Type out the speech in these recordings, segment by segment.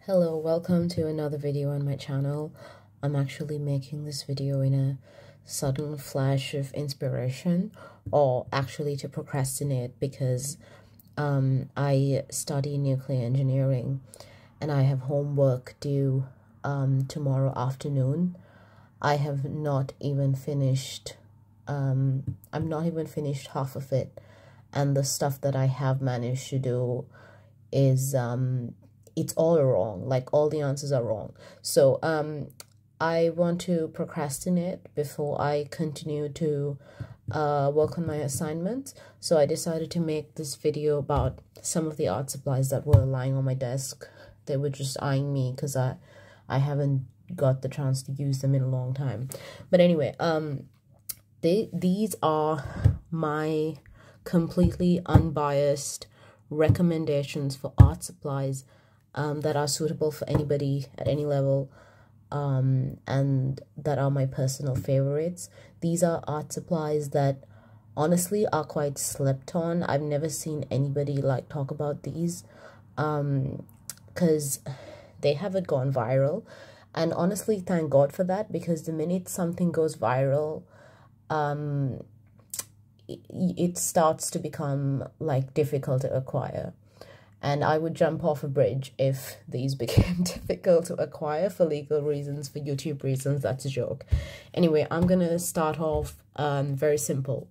Hello, welcome to another video on my channel. I'm actually making this video in a sudden flash of inspiration, or actually to procrastinate, because I study nuclear engineering and I have homework due tomorrow afternoon. I have not even finished I'm not even finished half of it, and the stuff that I have managed to do is it's all wrong. Like, all the answers are wrong. So I want to procrastinate before I continue to work on my assignments. So I decided to make this video about some of the art supplies that were lying on my desk. They were just eyeing me because I haven't got the chance to use them in a long time. But anyway, these are my completely unbiased recommendations for art supplies that are suitable for anybody at any level, and that are my personal favorites. These are art supplies that honestly are quite slept on. I've never seen anybody like talk about these because they haven't gone viral, and honestly thank God for that, because the minute something goes viral, it starts to become like difficult to acquire. And I would jump off a bridge if these became difficult to acquire for legal reasons, for YouTube reasons. That's a joke. Anyway, I'm gonna start off very simple.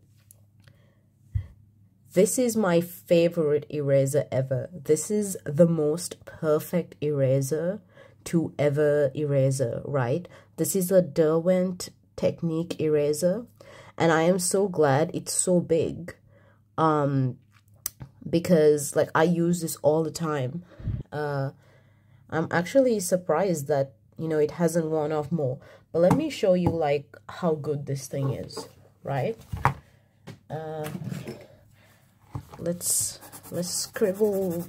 This is my favorite eraser ever. This is the most perfect eraser to ever eraser, right? This is a Derwent Technique eraser, and I am so glad it's so big, because like I use this all the time. I'm actually surprised that, you know, it hasn't worn off more. But let me show you like how good this thing is, right? Let's scribble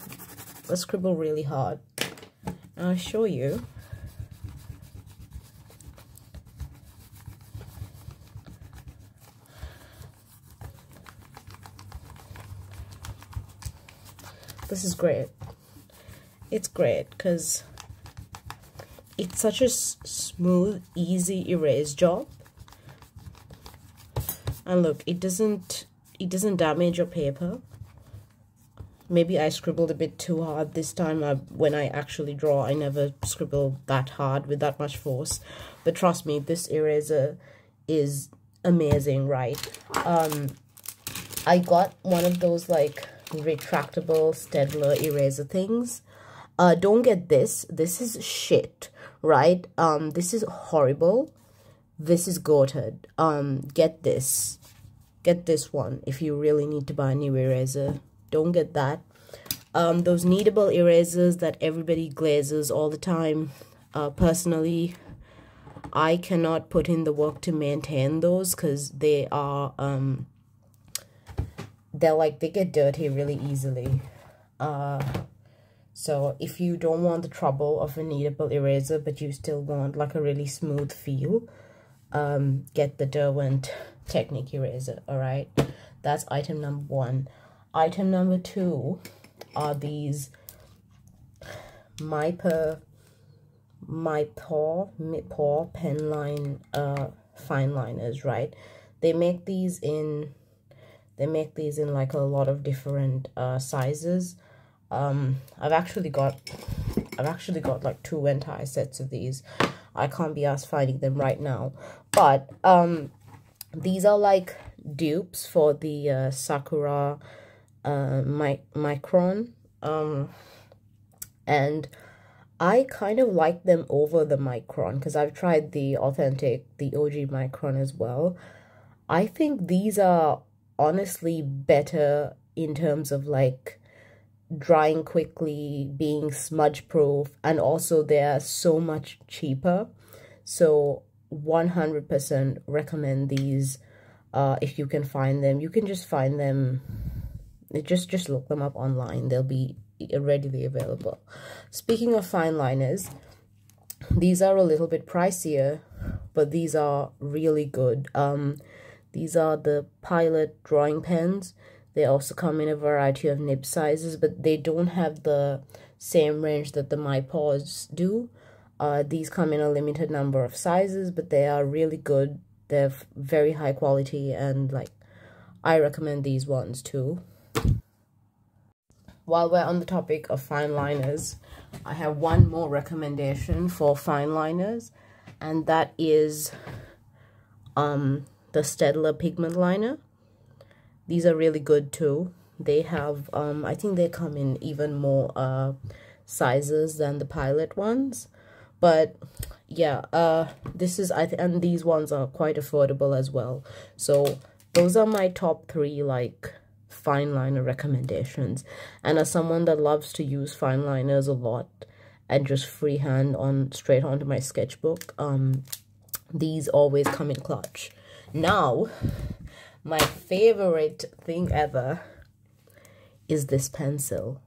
really hard. I'll show you. This is great. It's great because it's such a smooth, easy erase job. And look, it doesn't damage your paper. Maybe I scribbled a bit too hard this time. When I actually draw, I never scribble that hard with that much force. But trust me, this eraser is amazing, right? I got one of those like retractable Staedtler eraser things. Don't get this. This is shit, right? This is horrible. This is goated. Get this. Get this one if you really need to buy a new eraser. Don't get that. Those kneadable erasers that everybody glazes all the time. Personally, I cannot put in the work to maintain those because they are they get dirty really easily. So if you don't want the trouble of a kneadable eraser but you still want like a really smooth feel, get the Derwent Technique eraser. All right, that's item number one. Item number two are these my paw penline fine liners, right? They make these in like a lot of different sizes. I've actually got like 2 entire sets of these. I can't be asked finding them right now, but these are like dupes for the Sakura micron, and I kind of like them over the micron because I've tried the OG micron as well. I think these are honestly better in terms of like drying quickly, being smudge proof, and also they're so much cheaper. So 100% recommend these. If you can find them, you can just find them. Just look them up online. They'll be readily available. Speaking of fine liners, these are a little bit pricier, but these are really good. These are the Pilot drawing pens. They also come in a variety of nib sizes, but they don't have the same range that the My Paws do. These come in a limited number of sizes, but they are really good. They're very high quality, and like, I recommend these ones too. While we're on the topic of fine liners, I have one more recommendation for fine liners, and that is the Staedtler pigment liner. These are really good too. They have I think they come in even more sizes than the Pilot ones, but yeah, this is and these ones are quite affordable as well. So those are my top 3 like fine liner recommendations. And as someone that loves to use fine liners a lot and just freehand on straight onto my sketchbook, these always come in clutch. Now, my favorite thing ever is this pencil.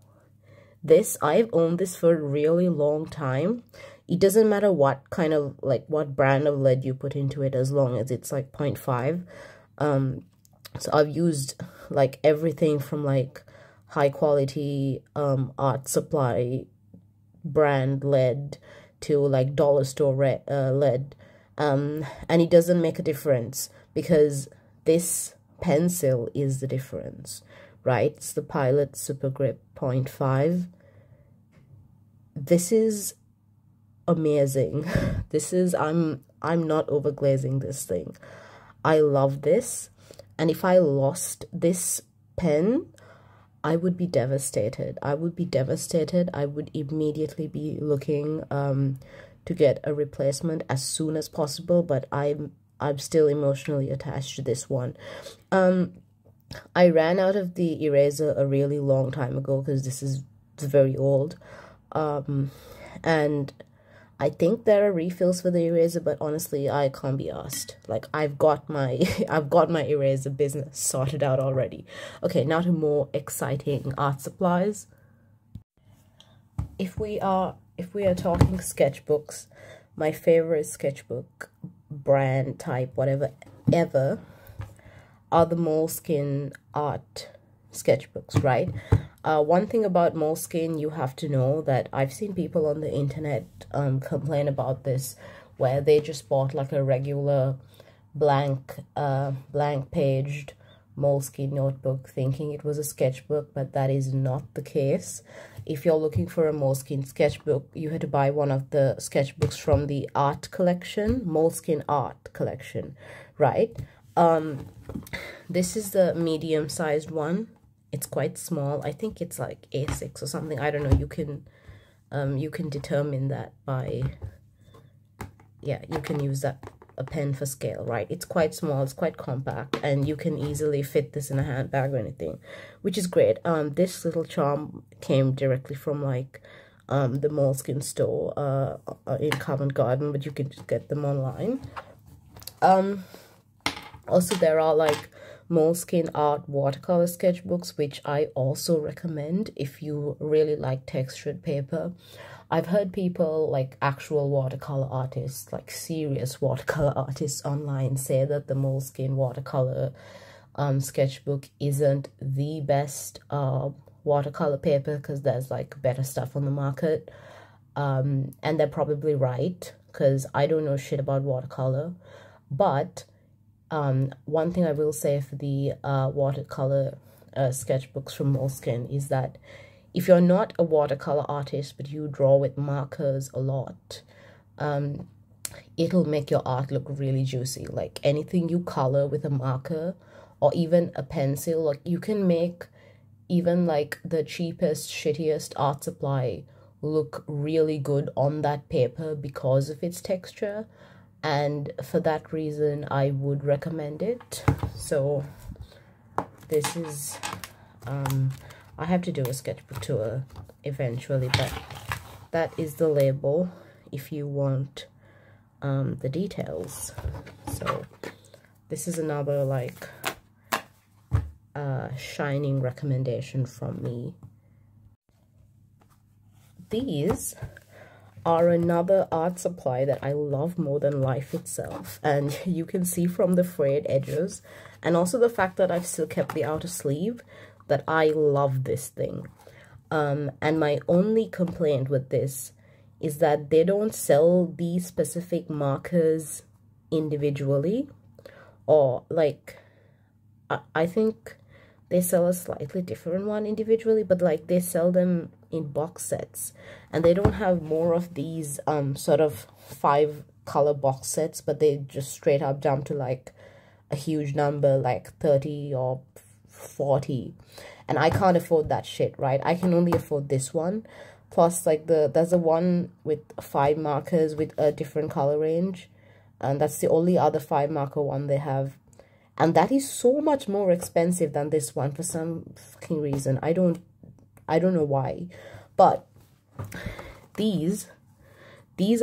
I've owned this for a really long time. It doesn't matter what kind of, like, what brand of lead you put into it, as long as it's like 0.5. So I've used like everything from like high quality art supply brand lead to like dollar store lead, and it doesn't make a difference, because this pencil is the difference, right? It's the Pilot Super Grip 0.5. This is amazing. This is, I'm not overglazing this thing. I love this. And if I lost this pen, I would be devastated. I would be devastated. I would immediately be looking to get a replacement as soon as possible, but I'm still emotionally attached to this one. I ran out of the eraser a really long time ago, because this is very old. And I think there are refills for the eraser, but honestly, I can't be asked. Like, I've got my eraser business sorted out already. Okay, now to more exciting art supplies. If we are talking sketchbooks, my favorite sketchbook brand type, whatever ever, are the Moleskine art sketchbooks, right? One thing about Moleskine, you have to know that I've seen people on the internet complain about this, where they just bought like a regular blank paged Moleskine notebook thinking it was a sketchbook, but that is not the case. If you're looking for a Moleskine sketchbook, you had to buy one of the sketchbooks from the art collection, Moleskine art collection, right? This is the medium-sized one. It's quite small. I think it's like A6 or something. I don't know. You can determine that by, yeah, you can use a pen for scale, right? It's quite small, it's quite compact, and you can easily fit this in a handbag or anything, which is great. This little charm came directly from like the Moleskine store in Covent Garden, but you can just get them online. Also, there are like Moleskine art watercolor sketchbooks, which I also recommend if you really like textured paper. I've heard people, like actual watercolor artists, like serious watercolor artists online, say that the Moleskine watercolor sketchbook isn't the best watercolor paper, because there's like better stuff on the market, and they're probably right, because I don't know shit about watercolor. But one thing I will say for the watercolor sketchbooks from Moleskine is that if you're not a watercolor artist but you draw with markers a lot, it'll make your art look really juicy. Like anything you color with a marker or even a pencil, like you can make even like the cheapest, shittiest art supply look really good on that paper because of its texture. And for that reason, I would recommend it. So this is, I have to do a sketchbook tour eventually, but that is the label if you want the details. So this is another like shining recommendation from me. These are another art supply that I love more than life itself, and you can see from the frayed edges and also the fact that I've still kept the outer sleeve that I love this thing. And my only complaint with this is that they don't sell these specific markers individually, or like I think they sell a slightly different one individually, but like they sell them in box sets, and they don't have more of these sort of 5 color box sets, but they just straight up jump to like a huge number like 30 or 40, and I can't afford that shit, right? I can only afford this one. Plus, like there's a one with 5 markers with a different color range, and that's the only other 5 marker one they have, and that is so much more expensive than this one for some fucking reason. I don't know why, but these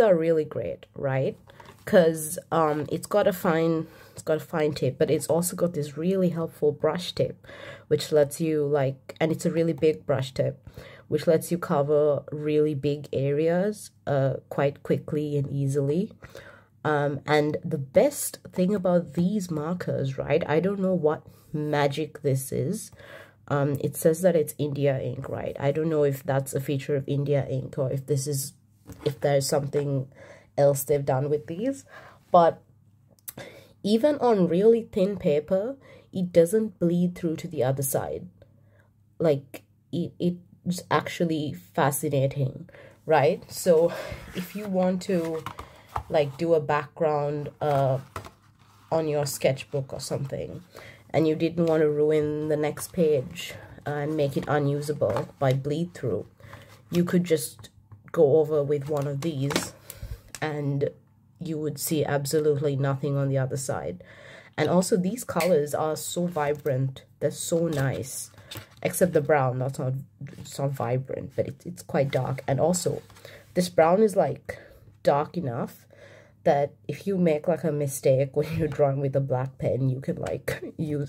are really great, right? Because it's got a fine tip, but it's also got this really helpful brush tip, which lets you like, and it's a really big brush tip, which lets you cover really big areas quite quickly and easily. And the best thing about these markers, right, I don't know what magic this is. It says that it's India ink, right? I don't know if that's a feature of India ink, or if there's something else they've done with these, but even on really thin paper, it doesn't bleed through to the other side. Like it's actually fascinating, right? So if you want to like do a background on your sketchbook or something, and you didn't want to ruin the next page and make it unusable by bleed through, you could just go over with one of these and you would see absolutely nothing on the other side. And also these colors are so vibrant, they're so nice, except the brown. It's not vibrant, but it's quite dark. And also this brown is like dark enough that if you make like a mistake when you're drawing with a black pen, you can like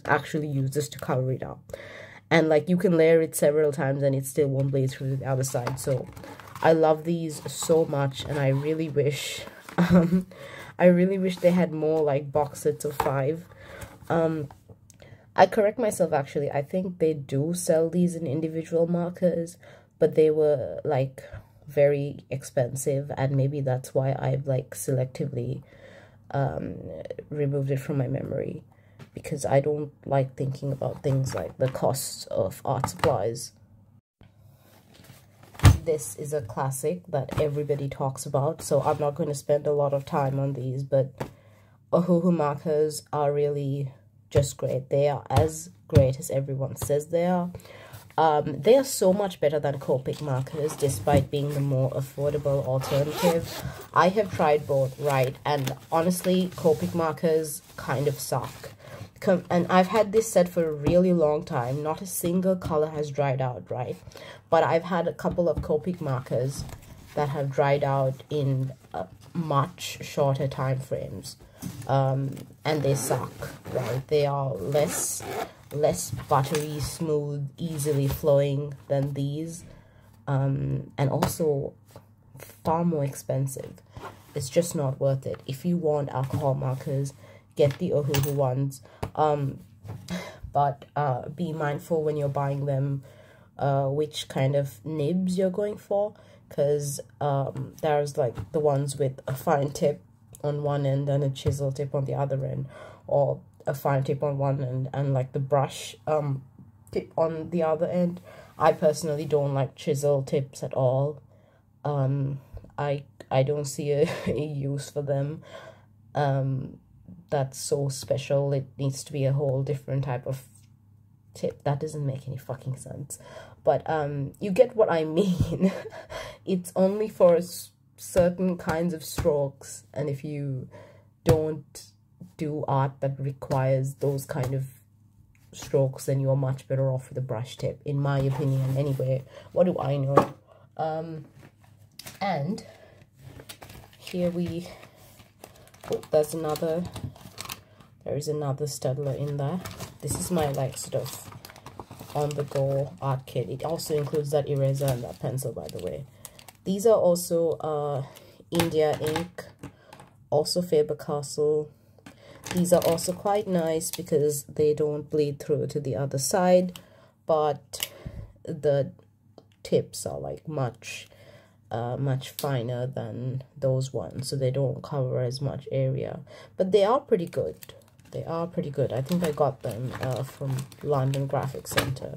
actually use this to cover it up, and like you can layer it several times and it still won't bleed through to the other side. So I love these so much, and I really wish they had more like box sets of 5. I correct myself, actually, I think they do sell these in individual markers, but they were like very expensive, and maybe that's why I've like selectively removed it from my memory, because I don't like thinking about things like the costs of art supplies. This is a classic that everybody talks about, so I'm not going to spend a lot of time on these, but ohuhu markers are really just great. They are as great as everyone says they are. They are so much better than Copic markers, despite being the more affordable alternative. I have tried both, right, and honestly, Copic markers kind of suck. And I've had this set for a really long time. Not a single color has dried out, right? But I've had a couple of Copic markers that have dried out in much shorter time frames. And they suck, right? They are less buttery, smooth, easily flowing than these, and also far more expensive. It's just not worth it. If you want alcohol markers, get the ohuhu ones, but be mindful when you're buying them which kind of nibs you're going for, because there's like the ones with a fine tip on one end and a chisel tip on the other end, or a fine tip on one end and like the brush tip on the other end. I personally don't like chisel tips at all. I don't see a use for them. That's so special. It needs to be a whole different type of tip. That doesn't make any fucking sense, but you get what I mean. It's only for certain kinds of strokes, and if you don't do art that requires those kind of strokes, then you're much better off with a brush tip, in my opinion. Anyway, what do I know? And here we, oh, there's another Studler in there. This is my like sort of on the go art kit. It also includes that eraser and that pencil, by the way. These are also India ink, also Faber-Castell. These are also quite nice because they don't bleed through to the other side, but the tips are like much finer than those ones, so they don't cover as much area, but they are pretty good. They are pretty good. I think I got them from London Graphic Center.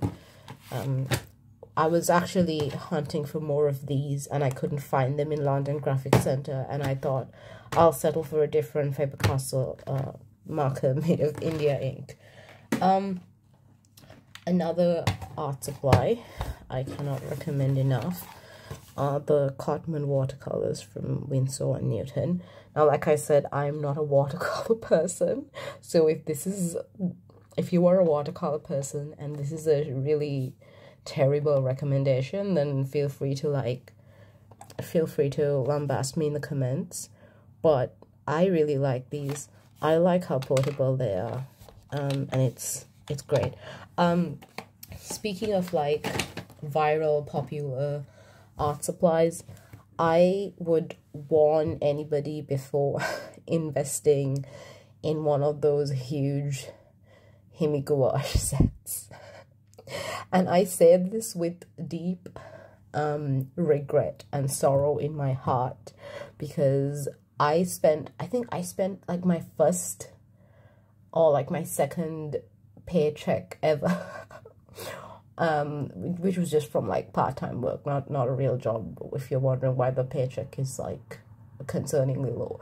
I was actually hunting for more of these and I couldn't find them in London Graphic Center, and I thought I'll settle for a different Faber-Castell marker made of India ink. Another art supply I cannot recommend enough are the Cotman watercolors from Winsor & Newton. Now, like I said, I'm not a watercolor person, so if you are a watercolor person and this is a really terrible recommendation, then feel free to lambast me in the comments. But I really like these. I like how portable they are, and it's great. Speaking of like viral popular art supplies, I would warn anybody before investing in one of those huge himi gouache sets. And I say this with deep regret and sorrow in my heart, because I think I spent like my first or like my second paycheck ever which was just from like part-time work, not a real job, if you're wondering why the paycheck is like concerningly low.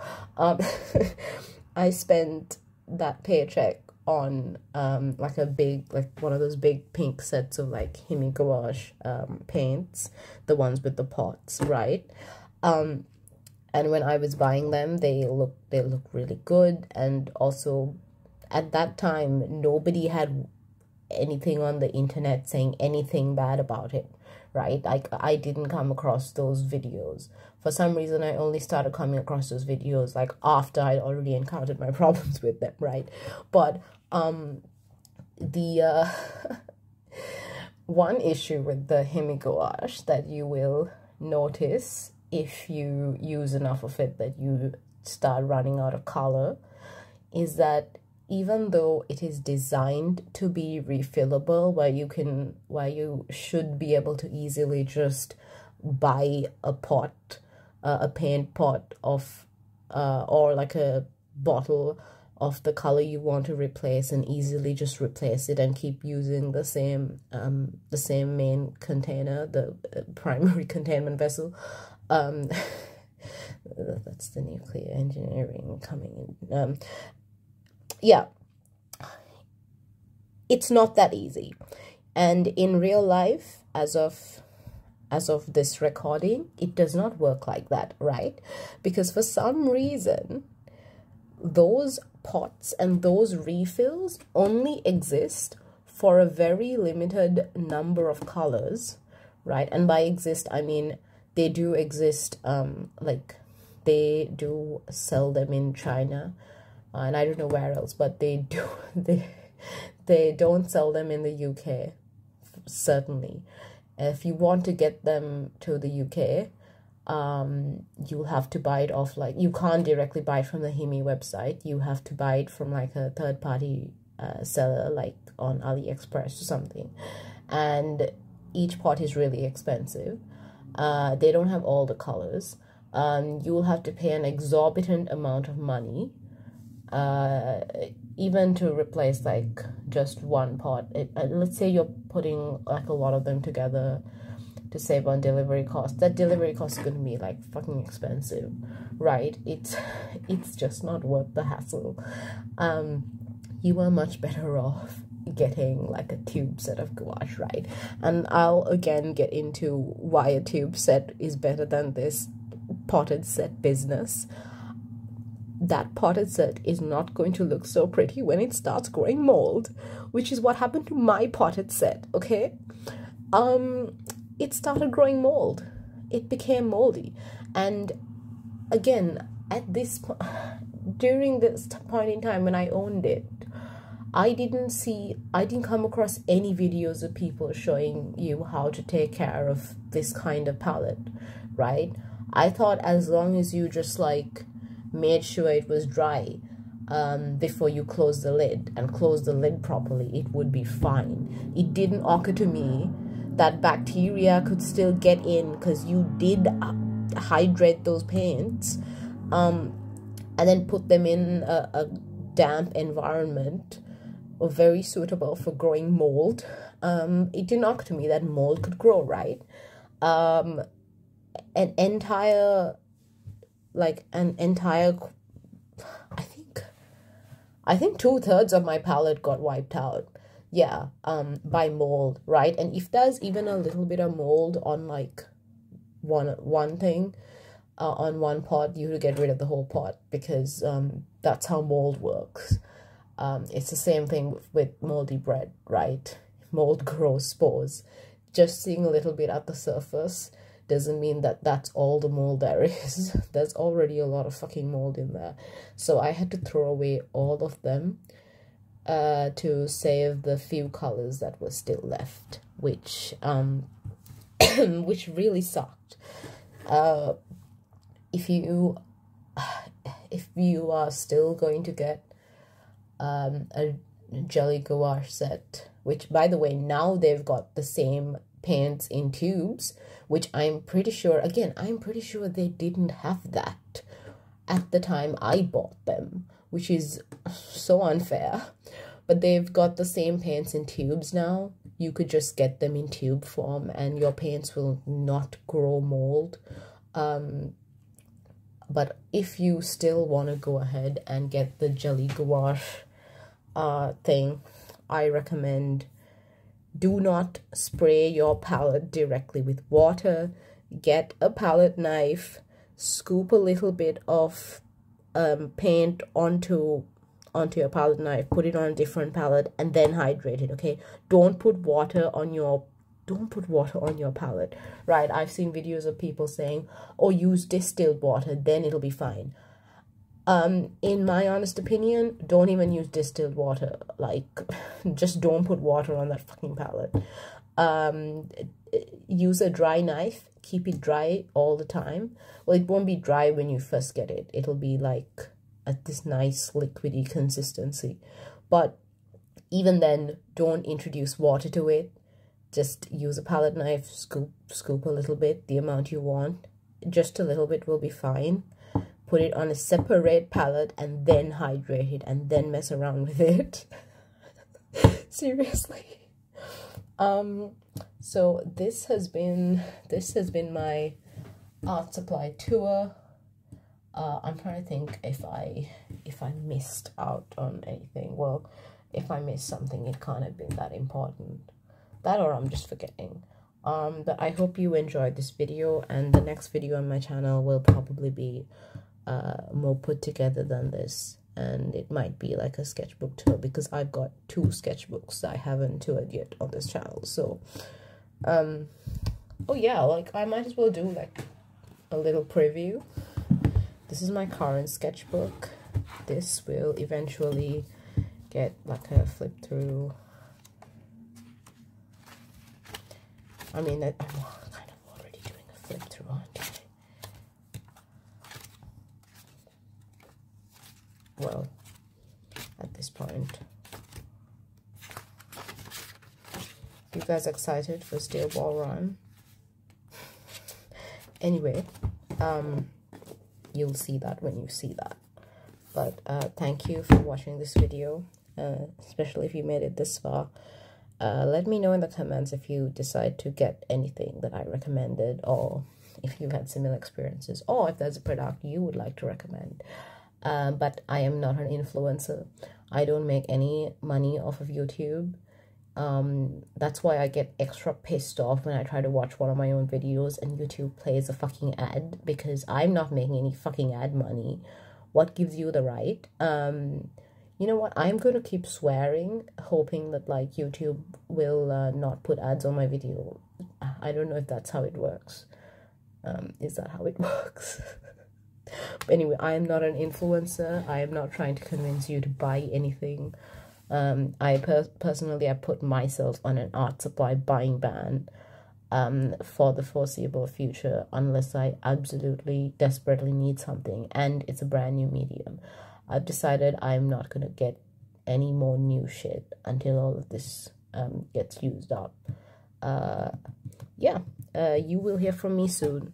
I spent that paycheck on like one of those big pink sets of like himi gouache paints, the ones with the pots, right? And when I was buying them, they look really good. And also at that time, nobody had anything on the internet saying anything bad about it, right? Like, I didn't come across those videos. For some reason, I only started coming across those videos like after I'd already encountered my problems with them, right? But the one issue with the himi gouache that you will notice if you use enough of it that you start running out of color is that even though it is designed to be refillable, where you should be able to easily just buy a pot, a paint pot of or like a bottle of the color you want to replace, and easily just replace it and keep using the same main container, the primary containment vessel. That's the nuclear engineering coming in. Yeah, it's not that easy. And in real life, as of this recording, it does not work like that, right? Because for some reason, those pots and those refills only exist for a very limited number of colors, right? And by exist, I mean they do exist, like they do sell them in China, and I don't know where else, but they do. They don't sell them in the UK, certainly. If you want to get them to the UK, you'll have to buy it off, like, you can't directly buy it from the Himi website. You have to buy it from like a third-party seller, like on AliExpress or something. And each pot is really expensive. They don't have all the colors. You'll have to pay an exorbitant amount of money, even to replace like just one pot. Let's say you're putting like a lot of them together to save on delivery costs. That delivery cost is going to be like fucking expensive, right? It's just not worth the hassle. You are much better off getting like a tube set of gouache, right? And I'll again get into why a tube set is better than this potted set business. That potted set is not going to look so pretty when it starts growing mold, which is what happened to my potted set, okay? It started growing mold. It became moldy. And again, during this point in time when I owned it, I didn't come across any videos of people showing you how to take care of this kind of palette, right? I thought as long as you just like made sure it was dry before you close the lid and close the lid properly, it would be fine. It didn't occur to me that bacteria could still get in because you did hydrate those paints, and then put them in a damp environment, or very suitable for growing mold. It didn't occur to me that mold could grow, right? An entire I think 2/3 of my palette got wiped out. Yeah, by mold, right? And if there's even a little bit of mold on like one thing, on one pot, you get rid of the whole pot, because that's how mold works. It's the same thing with moldy bread, right? Mold grows spores. Just seeing a little bit at the surface doesn't mean that that's all the mold there is. There's already a lot of fucking mold in there. So I had to throw away all of them to save the few colors that were still left, which which really sucked. If you are still going to get a jelly gouache set, which by the way, now they've got the same paints in tubes, which I'm pretty sure they didn't have that at the time I bought them, which is so unfair. But they've got the same paints in tubes now. You could just get them in tube form and your paints will not grow mold. But if you still want to go ahead and get the jelly gouache thing, I recommend, do not spray your palette directly with water. Get a palette knife, scoop a little bit of paint onto your palette knife, put it on a different palette, and then hydrate it. Okay, don't put water on your palette, right? I've seen videos of people saying, oh, use distilled water, then it'll be fine. In my honest opinion, don't even use distilled water. Like, just don't put water on that fucking palette. Use a dry knife, keep it dry all the time. Well, it won't be dry when you first get it. It'll be like at this nice liquidy consistency. But even then, don't introduce water to it. Just use a palette knife, scoop a little bit, the amount you want. Just a little bit will be fine. Put it on a separate palette and then hydrate it and then mess around with it. Seriously. So this has been my art supply tour. I'm trying to think if I missed out on anything. Well, if I missed something, it can't have been that important. That, or I'm just forgetting. But I hope you enjoyed this video, and the next video on my channel will probably be more put together than this, and it might be like a sketchbook tour, because I've got 2 sketchbooks I haven't toured yet on this channel. So oh yeah, like I might as well do like a little preview. This is my current sketchbook. This will eventually get like a flip through. I mean, I'm kind of already doing a flip through, aren't I? Well, at this point. You guys excited for Steel Ball Run? Anyway, you'll see that when you see that. But thank you for watching this video, especially if you made it this far. Let me know in the comments if you decide to get anything that I recommended, or if you've had similar experiences, or if there's a product you would like to recommend. But I am not an influencer. I don't make any money off of YouTube. That's why I get extra pissed off when I try to watch one of my own videos and YouTube plays a fucking ad, because I'm not making any fucking ad money. What gives you the right? You know what? I'm going to keep swearing, hoping that like YouTube will not put ads on my video. I don't know if that's how it works. Is that how it works? But anyway, I am not an influencer. I am not trying to convince you to buy anything. Personally, I put myself on an art supply buying ban for the foreseeable future, unless I absolutely desperately need something and it's a brand new medium. I've decided I'm not going to get any more new shit until all of this gets used up. Yeah, you will hear from me soon.